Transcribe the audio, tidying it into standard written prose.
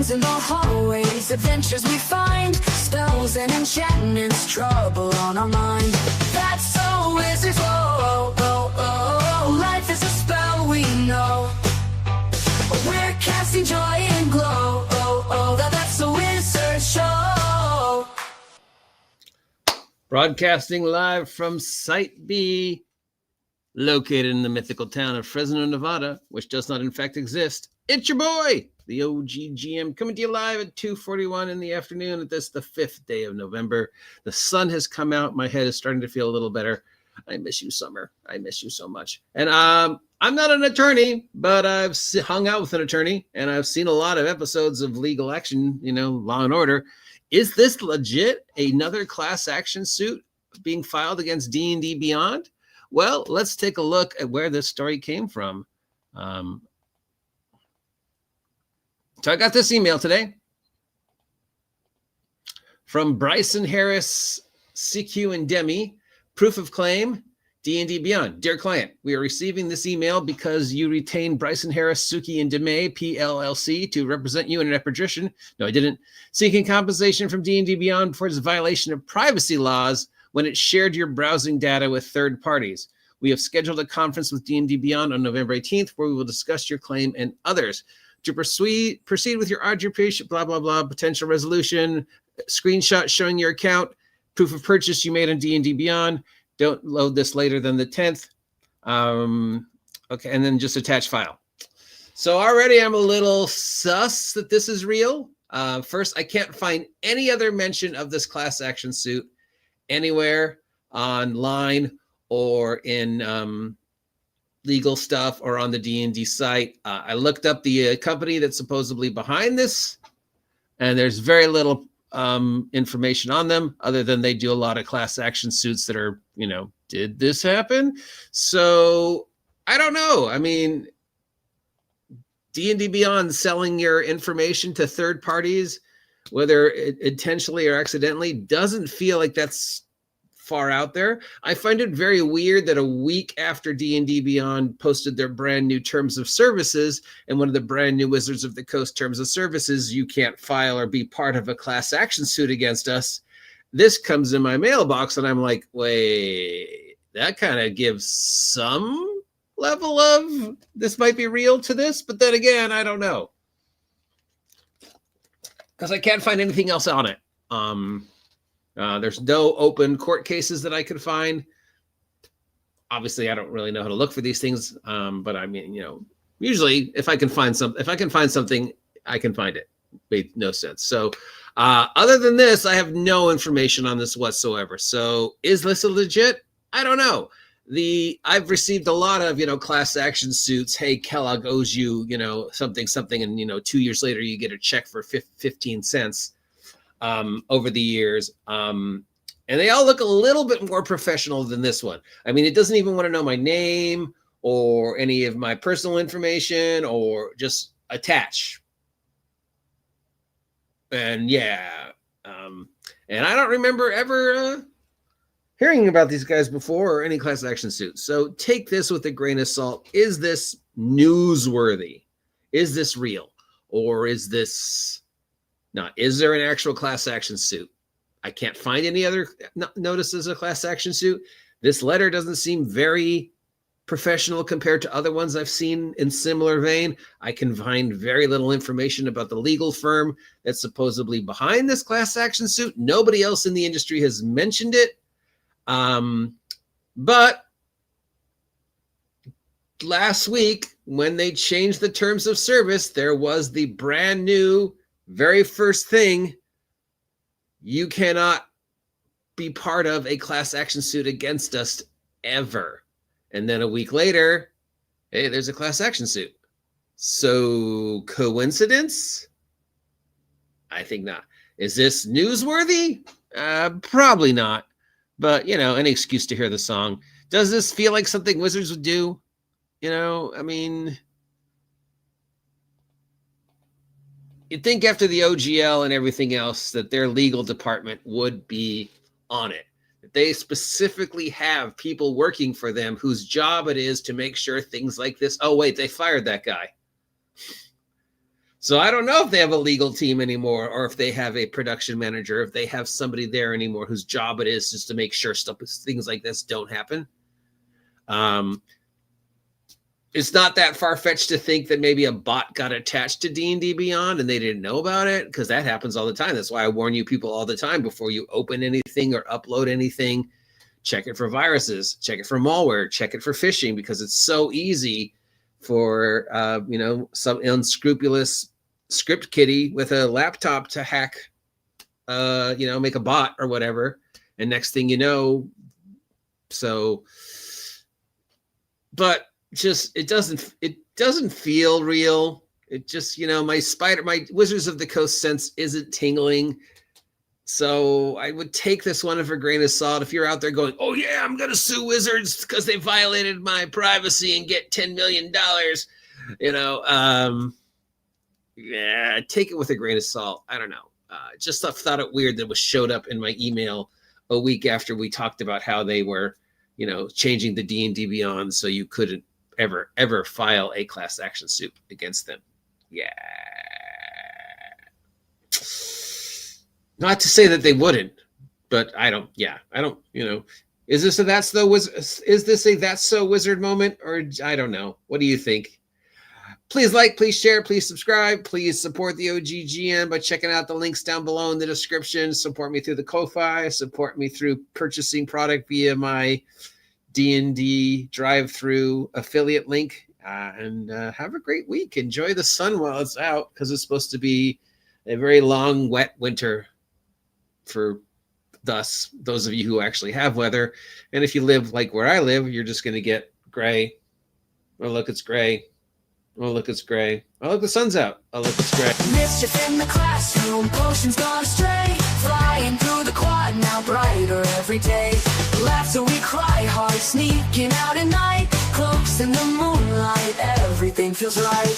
things in the hallways, adventures we find, spells and enchantments, trouble on our mind. That's so wizards, oh, oh, oh, oh. Life is a spell we know. We're casting joy and glow, oh, oh. That's a wizard show. Broadcasting live from Site B, located in the mythical town of Fresno, Nevada, which does not in fact exist. It's your boy, the OGGM, coming to you live at 2:41 in the afternoon at the 5th day of November. The sun has come out. My head is starting to feel a little better. I miss you, summer. I miss you so much. And I'm not an attorney, but I've hung out with an attorney, and I've seen a lot of episodes of legal action, Law and Order. Is this legit another class action suit being filed against D&D Beyond? Well, let's take a look at where this story came from. So I got this email today from Bryson Harris, CQ and Demi, proof of claim, D&D Beyond. Dear client, we are receiving this email because you retained Bryson Harris, Suki, and Deme, PLLC, to represent you in an arbitration. No, I didn't. Seeking compensation from D&D Beyond for its violation of privacy laws when it shared your browsing data with third parties. We have scheduled a conference with D&D Beyond on November 18th where we will discuss your claim and others. To proceed with your arbitration, blah, blah, blah, potential resolution, screenshot showing your account, proof of purchase you made on D&D Beyond. Don't load this later than the 10th. Okay, and then just attach file. So already I'm a little sus that this is real. First, I can't find any other mention of this class action suit anywhere online or in legal stuff or on the D&D site. I looked up the company that's supposedly behind this, and there's very little information on them other than they do a lot of class action suits that are, did this happen? So I don't know. I mean, D&D Beyond selling your information to third parties, whether intentionally or accidentally, doesn't feel like that's far out there. I find it very weird that a week after D&D Beyond posted their brand new terms of services, and one of the brand new Wizards of the Coast terms of services, you can't file or be part of a class action suit against us. This comes in my mailbox and I'm like, wait, that kind of gives some level of this might be real to this, but then again, I don't know. Because I can't find anything else on it. There's no open court cases that I could find. Obviously, I don't really know how to look for these things. But I mean, usually if I can find something, I can find it. Made no sense. So other than this, I have no information on this whatsoever. So is this a legit? I don't know. I've received a lot of, class action suits. Hey, Kellogg owes you, something. And, 2 years later, you get a check for 15 cents. Over the years. And they all look a little bit more professional than this one. I mean, it doesn't even want to know my name or any of my personal information or just attach. And yeah. And I don't remember ever hearing about these guys before or any class action suits. So take this with a grain of salt. Is this newsworthy? Is this real? Or is this... Now, is there an actual class action suit? I can't find any other notices of class action suit. This letter doesn't seem very professional compared to other ones I've seen in similar vein. I can find very little information about the legal firm that's supposedly behind this class action suit. Nobody else in the industry has mentioned it. But last week, when they changed the terms of service, there was the brand new very first thing: you cannot be part of a class action suit against us ever. And then a week later, hey, there's a class action suit. So coincidence? I think not. Is this newsworthy? Probably not. But, an excuse to hear the song. Does this feel like something Wizards would do? I mean... You'd think after the OGL and everything else that their legal department would be on it. That they specifically have people working for them whose job it is to make sure things like this. Oh, wait, they fired that guy. So I don't know if they have a legal team anymore, or if they have a production manager, if they have somebody there anymore whose job it is just to make sure things like this don't happen. It's not that far-fetched to think that maybe a bot got attached to D&D Beyond and they didn't know about it, because that happens all the time. That's why I warn you people all the time before you open anything or upload anything. Check it for viruses, check it for malware, check it for phishing, because it's so easy for some unscrupulous script kiddie with a laptop to hack, make a bot or whatever, and next thing you know, but just it doesn't feel real. It just, my Wizards of the Coast sense isn't tingling. So I would take this one for a grain of salt. If you're out there going, oh yeah, I'm gonna sue Wizards because they violated my privacy and get $10 million, yeah, take it with a grain of salt. I don't know. Just thought it weird that it showed up in my email a week after we talked about how they were, changing the D&D Beyond so you couldn't ever file a class action suit against them. Yeah. Not to say that they wouldn't, but I don't, is this a That's So Wizard moment, or I don't know. What do you think? Please like, please share, please subscribe. Please support the OGGM by checking out the links down below in the description. Support me through the Ko-Fi. Support me through purchasing product via my D&D drive-through affiliate link. And have a great week. Enjoy the sun while it's out, because it's supposed to be a very long, wet winter for those of you who actually have weather. And if you live like where I live, you're just going to get gray. Oh, look, it's gray. Oh, look, it's gray. Oh, look, the sun's out. Oh, look, it's gray. Mischief in the classroom, potions gone astray. Flying through the quad, now brighter every day. Laugh till we cry hard, sneaking out at night. Cloaks in the moonlight, everything feels right.